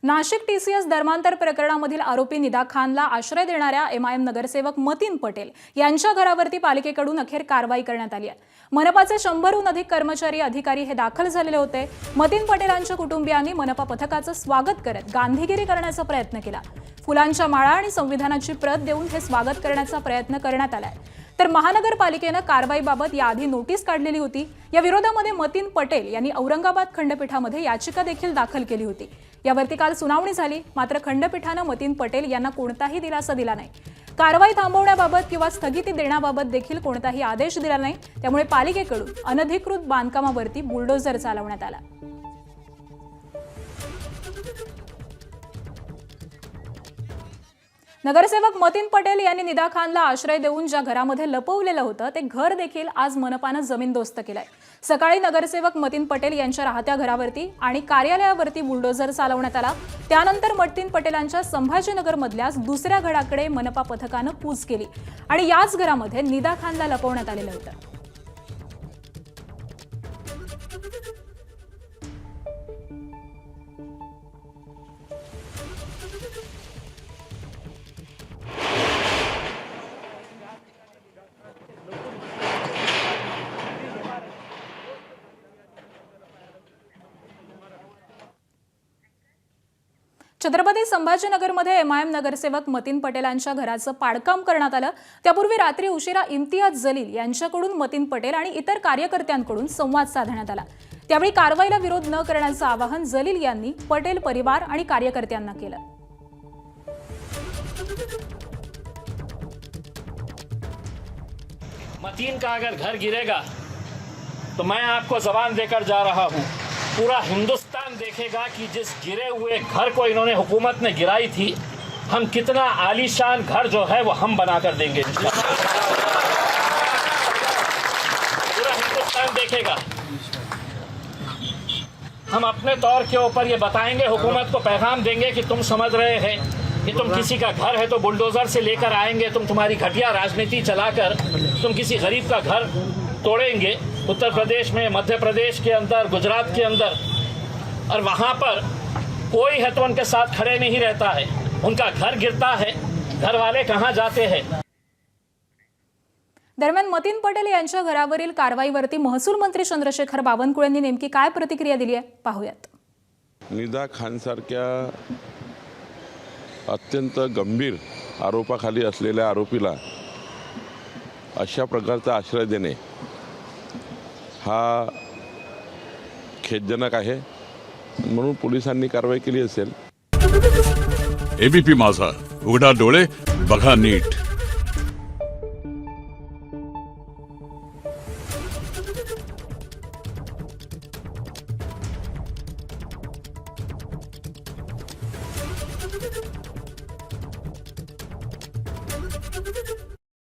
Nashik TCS धर्मांतर प्रकरणामधील आरोपी निदा खानला आश्रय देणाऱ्या एमआयएम नगरसेवक मतीन पटेल यांच्या घरावरती पालिकेकडून अखेर कारवाई करण्यात आली आहे। मनपाचे 100हून अधिक कर्मचारी अधिकारी हे दाखल झालेले होते। मतीन पटेलांच्या कुटुंबियांनी मनपा पथकाचं स्वागत करत गांधीगिरी करण्याचा प्रयत्न केला। फुलांच्या माळा आणि संविधानाची प्रत देऊन हे स्वागत करण्याचा प्रयत्न करण्यात आलाय। तर महानगरपालिकेने कारवाईबाबत याआधी नोटीस काढलेली होती। या विरोधामध्ये मतीन पटेल यांनी औरंगाबाद खंडपीठामध्ये याचिका देखील दाखल केली होती। यावरती काल सुनावणी झाली, मात्र खंडपीठाने मतीन पटेल यांना कोणताही दिलासा दिला नाही। कारवाई थांबवण्याबाबत किंवा स्थगिती देण्याबाबत देखील कोणताही आदेश दिला नाही। त्यामुळे पालिकेकडून अनधिकृत बांधकामावरती बुलडोझर चालवण्यात आला। नगरसेवक मतीन पटेल यांनी निदा खानला आश्रय देऊन ज्या घरामध्ये लपवलेलं होतं ते घर देखील आज मनपानं जमीनदोस्त केलंय। सकाळी नगरसेवक मतीन पटेल यांच्या राहत्या घरावरती आणि कार्यालयावरती बुलडोझर चालवण्यात आला। त्यानंतर मतीन पटेलांच्या संभाजीनगर मधल्या दुसऱ्या घराकडे मनपा पथकानं कूच केली आणि याच घरामध्ये निदा खानला लपवण्यात आलेलं होतं। छत्रपती संभाजीनगरमध्ये एमआयएम नगरसेवक मतीन पटेलांच्या घराचं पाडकाम करण्यात आलं। त्यापूर्वी रात्री उशिरा इम्तियाज जलील यांच्याकडून मतीन पटेल आणि इतर कार्यकर्त्यांकडून संवाद साधण्यात आला। त्यावेळी कारवाईला विरोध न करण्याचं आवाहन जलील यांनी पटेल परिवार आणि कार्यकर्त्यांना केलं। मतीन का अगर घर गिरेगा तो मैं आपको जबान देकर जा रहा हूं, पूरा हिंदुस्तान देखेगा कि जिस गिरे हुए घर को इन्होंने हुकूमत ने गिराई थी, हम कितना आलीशान घर जो है वो हम बनाकर देंगे। पूरा हिंदुस्तान देखेगा। हम अपने तौर के ऊपर ये बताएंगे, हुकूमत को पैगाम देंगे कि तुम समझ रहे हैं कि तुम किसी का घर है तो बुलडोजर से लेकर आएंगे, तुम तुम्हारी घटिया राजनीति चलाकर तुम किसी गरीब का घर तोड़ेंगे। उत्तर प्रदेश में, मध्य प्रदेश के अंदर, गुजरात के अंदर, और वहाँ पर कोई है तो उनके साथ खड़े नहीं रहता है। उनका घर गिरता है, घर वाले कहाँ जाते हैं। दरम्यान मतीन पटेल यांच्या घरावरील कारवाईवरती महसूल मंत्री चंद्रशेखर बावनकुळे यांनी नेमकी काय प्रतिक्रिया दिली आहे पाहूयात। निदा खान सारख्या अत्यंत गंभीर आरोपाखाली असलेल्या आरोपीला अशा प्रकारचा आश्रय देणे हा खेदजनक आहे, म्हणून पोलिसांनी कारवाई केली असेल। एबीपी माझा, उघडा डोळे बघा नीट।